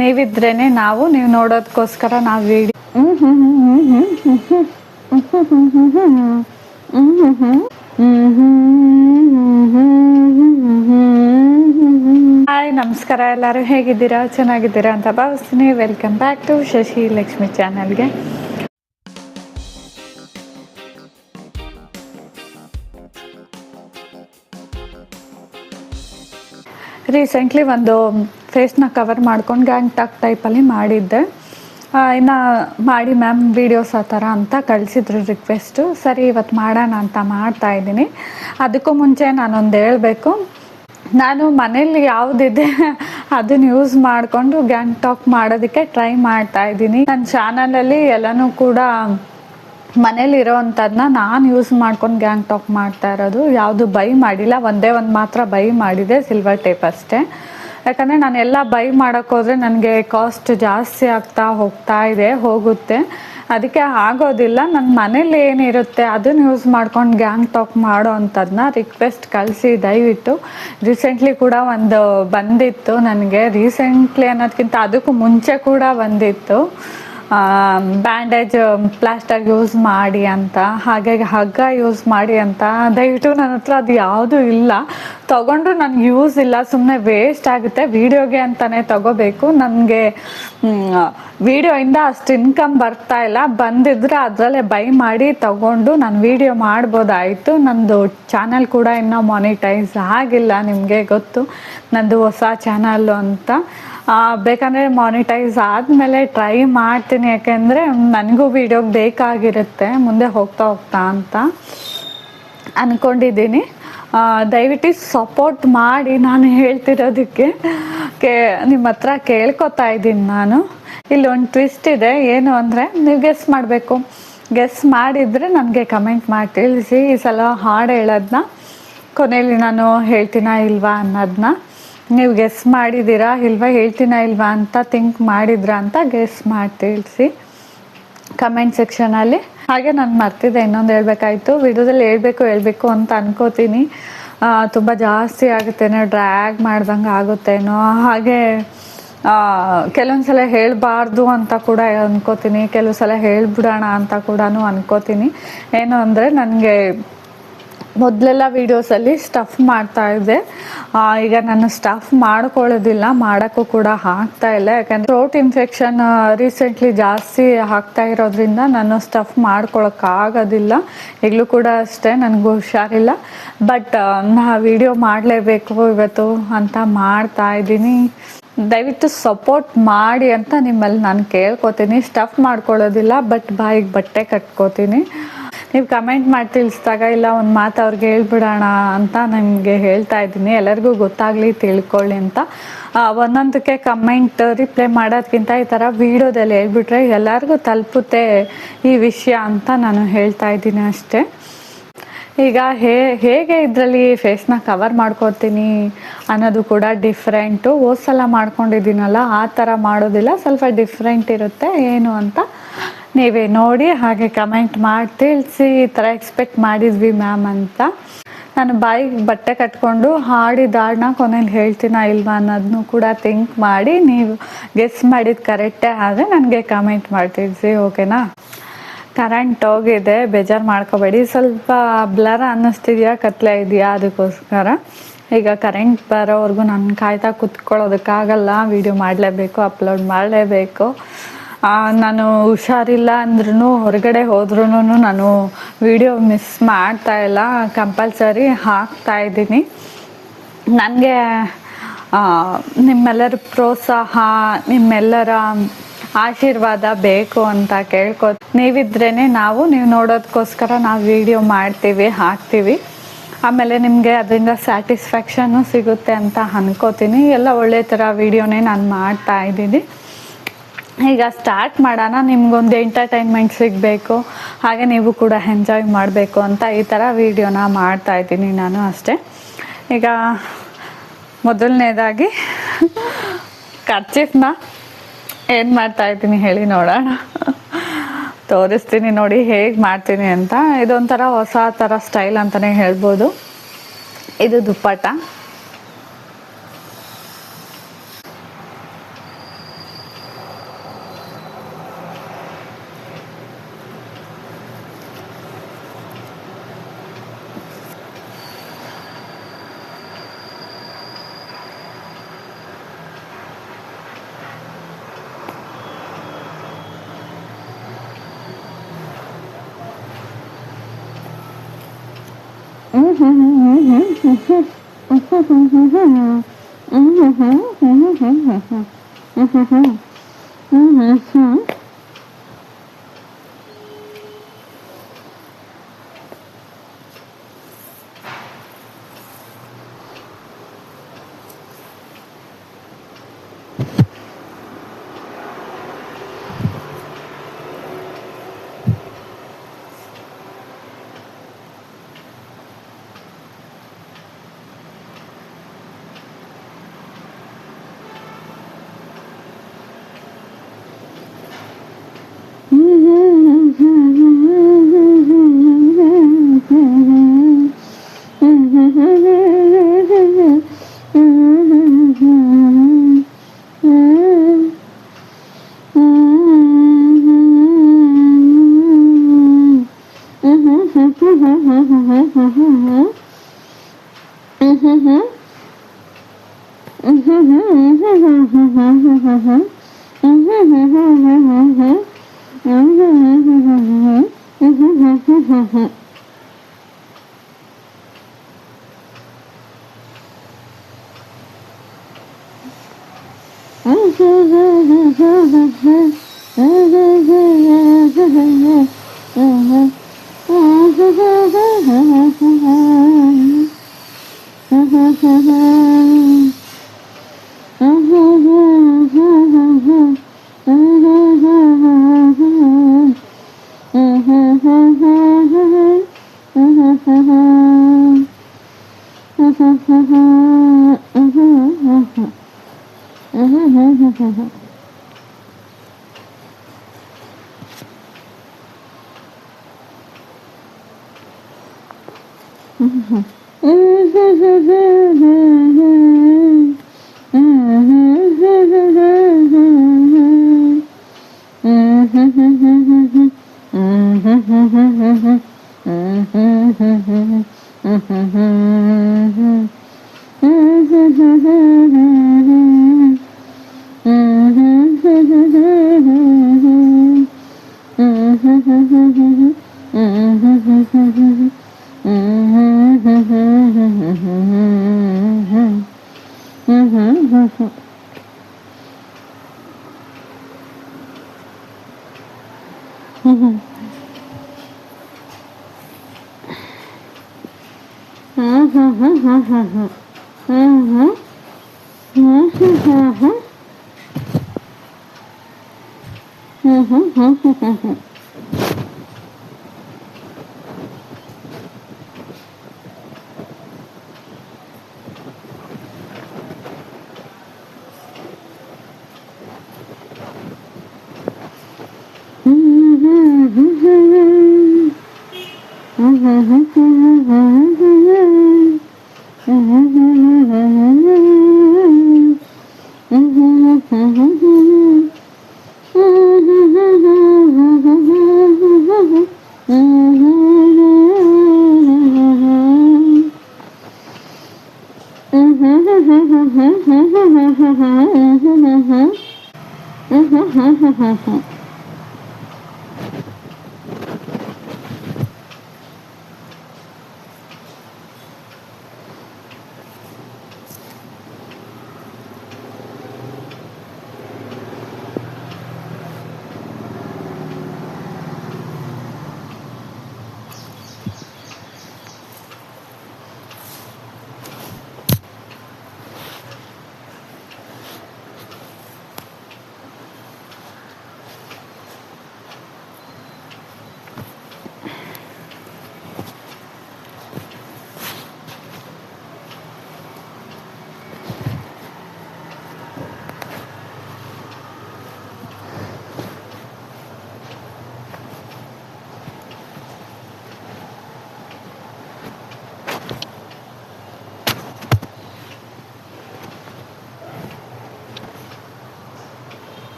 ನೀವಿದ್ರೇನೆ ನೀವು ನೋಡೋದಕ್ಕೋಸ್ಕರ ನಾವು video hi ನಮಸ್ಕಾರ, ಎಲ್ಲರೂ ಹೇಗಿದ್ದೀರಾ? ಚೆನ್ನಾಗಿದ್ದೀರಾ ಅಂತ ಭಾವಿಸ್ತೀನಿ. Welcome back to Shashi Lakshmi ಚಾನಲ್ಗೆ. ರೀಸೆಂಟ್ಲಿ ಒಂದು ಫೇಸ್ನ ಕವರ್ ಮಾಡ್ಕೊಂಡು ಗ್ಯಾಂಗ್ ಟಾಕ್ ಟೈಪಲ್ಲಿ ಮಾಡಿದ್ದೆ. ಇನ್ನು ಮಾಡಿ ಮ್ಯಾಮ್ ವೀಡಿಯೋಸ್ ಆ ಥರ ಅಂತ ಕಳಿಸಿದ್ರು ರಿಕ್ವೆಸ್ಟು. ಸರಿ ಇವತ್ತು ಮಾಡೋಣ ಅಂತ ಮಾಡ್ತಾಯಿದ್ದೀನಿ. ಅದಕ್ಕೂ ಮುಂಚೆ ನಾನೊಂದು ಹೇಳಬೇಕು, ನಾನು ಮನೇಲಿ ಯಾವುದಿದೆ ಅದನ್ನು ಯೂಸ್ ಮಾಡಿಕೊಂಡು ಗ್ಯಾಂಗ್ ಟಾಕ್ ಮಾಡೋದಕ್ಕೆ ಟ್ರೈ ಮಾಡ್ತಾಯಿದ್ದೀನಿ. ನನ್ನ ಚಾನಲಲ್ಲಿ ಎಲ್ಲನೂ ಕೂಡ ಮನೇಲಿರೋವಂಥದ್ದನ್ನ ನಾನು ಯೂಸ್ ಮಾಡ್ಕೊಂಡು ಗ್ಯಾಂಗ್ ಟಾಕ್ ಮಾಡ್ತಾ ಇರೋದು. ಯಾವುದು ಬೈ ಮಾಡಿಲ್ಲ, ಒಂದೇ ಒಂದು ಮಾತ್ರ ಬೈ ಮಾಡಿದೆ, ಸಿಲ್ವರ್ ಟೇಪ್ ಅಷ್ಟೇ. ಯಾಕಂದರೆ ನಾನೆಲ್ಲ ಬೈ ಮಾಡೋಕ್ಕೋದ್ರೆ ನನಗೆ ಕಾಸ್ಟ್ ಜಾಸ್ತಿ ಆಗ್ತಾ ಹೋಗುತ್ತೆ. ಅದಕ್ಕೆ ಆಗೋದಿಲ್ಲ. ನನ್ನ ಮನೇಲಿ ಏನಿರುತ್ತೆ ಅದನ್ನು ಯೂಸ್ ಮಾಡ್ಕೊಂಡು ಗ್ಯಾಂಗ್ ಟಾಕ್ ಮಾಡೋ ಅಂಥದ್ದನ್ನ ರಿಕ್ವೆಸ್ಟ್ ಕಳಿಸಿ ದಯವಿಟ್ಟು. ರೀಸೆಂಟ್ಲಿ ಕೂಡ ಒಂದು ಬಂದಿತ್ತು ನನಗೆ, ರೀಸೆಂಟ್ಲಿ ಅನ್ನೋದಕ್ಕಿಂತ ಅದಕ್ಕೂ ಮುಂಚೆ ಕೂಡ ಬಂದಿತ್ತು. ಬ್ಯಾಂಡೇಜ್ ಪ್ಲಾಸ್ಟರ್ ಯೂಸ್ ಮಾಡಿ ಅಂತ, ಹಾಗಾಗಿ ಹಗ್ಗ ಯೂಸ್ ಮಾಡಿ ಅಂತ. ದಯವಿಟ್ಟು ನನ್ನ ಹತ್ರ ಅದು ಯಾವುದೂ ಇಲ್ಲ, ತೊಗೊಂಡ್ರು ನನಗೆ ಯೂಸ್ ಇಲ್ಲ, ಸುಮ್ಮನೆ ವೇಸ್ಟ್ ಆಗುತ್ತೆ. ವೀಡಿಯೋಗೆ ಅಂತಲೇ ತೊಗೋಬೇಕು. ನನಗೆ ವೀಡಿಯೋಯಿಂದ ಅಷ್ಟು ಇನ್ಕಮ್ ಬರ್ತಾ ಇಲ್ಲ. ಬಂದಿದ್ರೆ ಅದರಲ್ಲೇ ಬೈ ಮಾಡಿ ತೊಗೊಂಡು ನಾನು ವೀಡಿಯೋ ಮಾಡ್ಬೋದಾಯಿತು. ನಂದು ಚಾನಲ್ ಕೂಡ ಇನ್ನೂ ಮಾನಿಟೈಸ್ ಆಗಿಲ್ಲ, ನಿಮಗೆ ಗೊತ್ತು ನಂದು ಹೊಸ ಚಾನಲ್ಲು ಅಂತ. ಬೇಕಂದರೆ ಮಾನಿಟೈಸ್ ಆದಮೇಲೆ ಟ್ರೈ ಮಾಡ್ತೀನಿ, ಯಾಕೆಂದರೆ ನನಗೂ ವೀಡಿಯೋಗೆ ಬೇಕಾಗಿರುತ್ತೆ ಮುಂದೆ ಹೋಗ್ತಾ ಅಂತ ಅಂದ್ಕೊಂಡಿದ್ದೀನಿ. ದಯವಿಟ್ಟು ಸಪೋರ್ಟ್ ಮಾಡಿ. ನಾನು ಹೇಳ್ತಿರೋದಕ್ಕೆ ನಿಮ್ಮ ಹತ್ರ ಕೇಳ್ಕೊತಾ ಇದ್ದೀನಿ. ನಾನು ಇಲ್ಲೊಂದು ಟ್ವಿಸ್ಟ್ ಇದೆ, ಏನು ಅಂದರೆ ನೀವು ಗೆಸ್ ಮಾಡಬೇಕು. ಗೆಸ್ ಮಾಡಿದರೆ ನನಗೆ ಕಮೆಂಟ್ ಮಾಡಿ ತಿಳಿಸಿ. ಈ ಸಲ ಹಾಡು ಹೇಳೋದನ್ನ ಕೊನೆಯಲ್ಲಿ ನಾನು ಹೇಳ್ತೀನಾ ಇಲ್ವಾ ಅನ್ನೋದನ್ನ ನೀವು ಗೆಸ್ ಮಾಡಿದ್ದೀರಾ ಇಲ್ವಾ, ಹೇಳ್ತೀನಾ ಇಲ್ವಾ ಅಂತ ಥಿಂಕ್ ಮಾಡಿದ್ರಾ ಅಂತ ಗೆಸ್ ಮಾಡಿ ತಿಳಿಸಿ ಕಮೆಂಟ್ ಸೆಕ್ಷನಲ್ಲಿ. ಹಾಗೆ ನಾನು ಮರ್ತಿದ್ದೆ, ಇನ್ನೊಂದು ಹೇಳ್ಬೇಕಾಯ್ತು. ವಿಡಿಯೋದಲ್ಲಿ ಹೇಳ್ಬೇಕು ಅಂತ ಅನ್ಕೋತೀನಿ. ತುಂಬ ಜಾಸ್ತಿ ಆಗುತ್ತೇನೋ, ಡ್ರ್ಯಾಗ್ ಮಾಡ್ದಂಗೆ ಆಗುತ್ತೇನೋ, ಹಾಗೆ ಕೆಲವೊಂದು ಸಲ ಹೇಳಬಾರ್ದು ಅಂತ ಕೂಡ ಅನ್ಕೋತೀನಿ, ಕೆಲವು ಸಲ ಹೇಳ್ಬಿಡೋಣ ಅಂತ ಕೂಡ ಅನ್ಕೋತೀನಿ. ಏನು ಅಂದರೆ ನನಗೆ ಮೊದಲೆಲ್ಲ ವೀಡಿಯೋಸಲ್ಲಿ ಸ್ಟಫ್ ಮಾಡ್ತಾಯಿದ್ದೆ. ಈಗ ನಾನು ಸ್ಟಫ್ ಮಾಡ್ಕೊಳ್ಳೋದಿಲ್ಲ, ಮಾಡೋಕ್ಕೂ ಕೂಡ ಆಗ್ತಾಯಿಲ್ಲ. ಯಾಕಂದರೆ ಥ್ರೋಟ್ ಇನ್ಫೆಕ್ಷನ್ ರೀಸೆಂಟ್ಲಿ ಜಾಸ್ತಿ ಆಗ್ತಾ ಇರೋದ್ರಿಂದ ನಾನು ಸ್ಟಫ್ ಮಾಡ್ಕೊಳ್ಳೋಕ್ಕಾಗೋದಿಲ್ಲ. ಈಗಲೂ ಕೂಡ ಅಷ್ಟೇ, ನನಗೂ ಹುಷಾರಿಲ್ಲ. ಬಟ್ ನಾ ವೀಡಿಯೋ ಮಾಡಲೇಬೇಕು ಇವತ್ತು ಅಂತ ಮಾಡ್ತಾಯಿದ್ದೀನಿ. ದಯವಿಟ್ಟು ಸಪೋರ್ಟ್ ಮಾಡಿ ಅಂತ ನಿಮ್ಮಲ್ಲಿ ನಾನು ಕೇಳ್ಕೊತೀನಿ. ಸ್ಟಫ್ ಮಾಡ್ಕೊಳ್ಳೋದಿಲ್ಲ, ಬಟ್ ಬಾಯಿಗೆ ಬಟ್ಟೆ ಕಟ್ಕೋತೀನಿ. ನೀವು ಕಮೆಂಟ್ ಮಾಡಿ ತಿಳಿಸಿದಾಗ ಇಲ್ಲ ಒಂದು ಮಾತು ಅವ್ರಿಗೆ ಹೇಳ್ಬಿಡೋಣ ಅಂತ ನಿಮಗೆ ಹೇಳ್ತಾ ಇದ್ದೀನಿ, ಎಲ್ಲರಿಗೂ ಗೊತ್ತಾಗಲಿ ತಿಳ್ಕೊಳ್ಳಿ ಅಂತ. ಒಂದೊಂದಕ್ಕೆ ಕಮೆಂಟ್ ರಿಪ್ಲೈ ಮಾಡೋದಕ್ಕಿಂತ ಈ ಥರ ವೀಡಿಯೋದಲ್ಲಿ ಹೇಳ್ಬಿಟ್ರೆ ಎಲ್ಲರಿಗೂ ತಲುಪುತ್ತೆ ಈ ವಿಷಯ ಅಂತ ನಾನು ಹೇಳ್ತಾ ಇದ್ದೀನಿ ಅಷ್ಟೇ. ಈಗ ಹೇಗೆ ಇದರಲ್ಲಿ ಫೇಸ್ನ ಕವರ್ ಮಾಡ್ಕೊತೀನಿ ಅನ್ನೋದು ಕೂಡ ಡಿಫ್ರೆಂಟು. ಸಲ ಮಾಡ್ಕೊಂಡಿದ್ದೀನಲ್ಲ ಆ ಥರ ಮಾಡೋದಿಲ್ಲ, ಸ್ವಲ್ಪ ಡಿಫ್ರೆಂಟ್ ಇರುತ್ತೆ. ಏನು ಅಂತ ನೀವೇ ನೋಡಿ, ಹಾಗೆ ಕಮೆಂಟ್ ಮಾಡಿ ತಿಳಿಸಿ. ಈ ಥರ ಎಕ್ಸ್ಪೆಕ್ಟ್ ಮಾಡಿದ್ವಿ ಮ್ಯಾಮ್ ಅಂತ. ನಾನು ಬಾಯಿಗೆ ಬಟ್ಟೆ ಕಟ್ಕೊಂಡು ಹಾಡಿದ ಹಾಡನ್ನ ಕೊನೆಯಲ್ಲಿ ಹೇಳ್ತೀನಾ ಇಲ್ವಾ ಅನ್ನೋದನ್ನು ಕೂಡ ಥಿಂಕ್ ಮಾಡಿ ನೀವು ಗೆಸ್ ಮಾಡಿದ್ದು ಕರೆಕ್ಟೇ ಆದರೆ ನನಗೆ ಕಮೆಂಟ್ ಮಾಡಿ ತಿಳಿಸಿ, ಓಕೆನಾ? ಕರೆಂಟ್ ಹೋಗಿದೆ, ಬೇಜಾರು ಮಾಡ್ಕೋಬೇಡಿ. ಸ್ವಲ್ಪ ಬ್ಲರ್ ಅನ್ನಿಸ್ತಿದೆಯಾ, ಕತ್ಲೆ ಇದೆಯಾ, ಅದಕ್ಕೋಸ್ಕರ. ಈಗ ಕರೆಂಟ್ ಬರೋವರೆಗೂ ನಾನು ಕಾಯ್ತಾ ಕುತ್ಕೊಳ್ಳೋದಕ್ಕಾಗಲ್ಲ, ವೀಡಿಯೋ ಮಾಡಲೇಬೇಕು, ಅಪ್ಲೋಡ್ ಮಾಡಲೇಬೇಕು. ನಾನು ಹುಷಾರಿಲ್ಲ ಅಂದ್ರೂ ಹೊರಗಡೆ ಹೋದ್ರೂ ನಾನು ವಿಡಿಯೋ ಮಿಸ್ ಮಾಡ್ತಾಯಿಲ್ಲ, ಕಂಪಲ್ಸರಿ ಹಾಕ್ತಾಯಿದ್ದೀನಿ. ನನಗೆ ನಿಮ್ಮೆಲ್ಲರ ಪ್ರೋತ್ಸಾಹ, ನಿಮ್ಮೆಲ್ಲರ ಆಶೀರ್ವಾದ ಬೇಕು ಅಂತ ನೀವಿದ್ರೇ ನೀವು ನೋಡೋದಕ್ಕೋಸ್ಕರ ನಾವು ವಿಡಿಯೋ ಮಾಡ್ತೀವಿ, ಹಾಕ್ತೀವಿ. ಆಮೇಲೆ ನಿಮಗೆ ಅದರಿಂದ ಸ್ಯಾಟಿಸ್ಫ್ಯಾಕ್ಷನ್ನು ಸಿಗುತ್ತೆ ಅಂತ ಅನ್ಕೋತೀನಿ. ಎಲ್ಲ ಒಳ್ಳೆ ಥರ ವೀಡಿಯೋನೇ ನಾನು ಮಾಡ್ತಾಯಿದ್ದೀನಿ. ಈಗ ಸ್ಟಾರ್ಟ್ ಮಾಡೋಣ. ನಿಮಗೊಂದು ಎಂಟರ್ಟೈನ್ಮೆಂಟ್ ಸಿಗಬೇಕು, ಹಾಗೆ ನೀವು ಕೂಡ ಎಂಜಾಯ್ ಮಾಡಬೇಕು ಅಂತ ಈ ಥರ ವೀಡಿಯೋನ ಮಾಡ್ತಾಯಿದ್ದೀನಿ ನಾನು ಅಷ್ಟೇ. ಈಗ ಮೊದಲನೇದಾಗಿ ಕರ್ಚೀಫ್ನ ಏನು ಮಾಡ್ತಾಯಿದ್ದೀನಿ ಹೇಳಿ ನೋಡೋಣ, ತೋರಿಸ್ತೀನಿ ನೋಡಿ ಹೇಗೆ ಮಾಡ್ತೀನಿ ಅಂತ. ಇದೊಂಥರ ಹೊಸ ಥರ ಸ್ಟೈಲ್ ಅಂತಲೇ ಹೇಳ್ಬೋದು. ಇದು ದುಪ್ಪಟ್ಟ,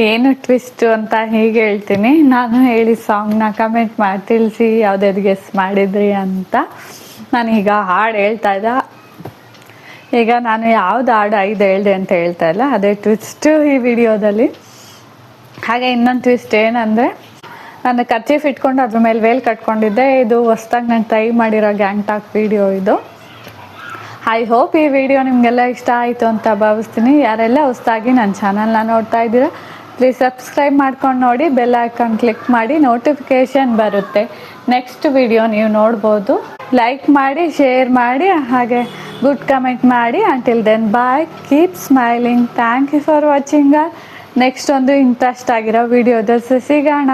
ಏನು ಟ್ವಿಸ್ಟ್ ಅಂತ ಹೀಗೆ ಹೇಳ್ತೀನಿ. ನಾನು ಹೇಳಿ ಸಾಂಗ್ನ ಕಮೆಂಟ್ ಮಾಡಿ ತಿಳಿಸಿ ಯಾವ್ದಾದ್ರು ಗೆಸ್ ಮಾಡಿದ್ರಿ ಅಂತ. ನಾನೀಗ ಹಾಡು ಹೇಳ್ತಾ ಇದ್ದ, ಈಗ ನಾನು ಯಾವ್ದು ಹಾಡು 5 ಹೇಳ್ದೆ ಅಂತ ಹೇಳ್ತಾ ಇಲ್ಲ, ಅದೇ ಟ್ವಿಸ್ಟು ಈ ವಿಡಿಯೋದಲ್ಲಿ. ಹಾಗೆ ಇನ್ನೊಂದು ಟ್ವಿಸ್ಟ್ ಏನಂದರೆ, ನಾನು ಕರ್ಚೀಫ್ ಇಟ್ಕೊಂಡು ಅದ್ರ ಮೇಲೆ ವೇಲ್ ಕಟ್ಕೊಂಡಿದ್ದೆ. ಇದು ಹೊಸ್ದಾಗಿ ನಾನು ಟ್ರೈ ಮಾಡಿರೋ ಗ್ಯಾಂಗ್ ಟಾಕ್ ವಿಡಿಯೋ ಇದು. ಐ ಹೋಪ್ ಈ ವಿಡಿಯೋ ನಿಮಗೆಲ್ಲ ಇಷ್ಟ ಆಯಿತು ಅಂತ ಭಾವಿಸ್ತೀನಿ. ಯಾರೆಲ್ಲ ಹೊಸ್ದಾಗಿ ನನ್ನ ಚಾನಲ್ನ ನೋಡ್ತಾ ಇದ್ದೀರಾ, ಪ್ಲೀಸ್ ಸಬ್ಸ್ಕ್ರೈಬ್ ಮಾಡ್ಕೊಂಡು ನೋಡಿ, ಬೆಲ್ ಐಕಾನ್ ಕ್ಲಿಕ್ ಮಾಡಿ, ನೋಟಿಫಿಕೇಷನ್ ಬರುತ್ತೆ. ನೆಕ್ಸ್ಟ್ ವಿಡಿಯೋ ನೀವು ನೋಡ್ಬೋದು. ಲೈಕ್ ಮಾಡಿ, ಶೇರ್ ಮಾಡಿ, ಹಾಗೆ ಗುಡ್ ಕಮೆಂಟ್ ಮಾಡಿ. Until then bye, keep smiling. Thank you for watching. Next ಒಂದು ಇಂಟ್ರೆಸ್ಟ್ ಆಗಿರೋ ವಿಡಿಯೋದಲ್ಲಿ ಸಿಗೋಣ.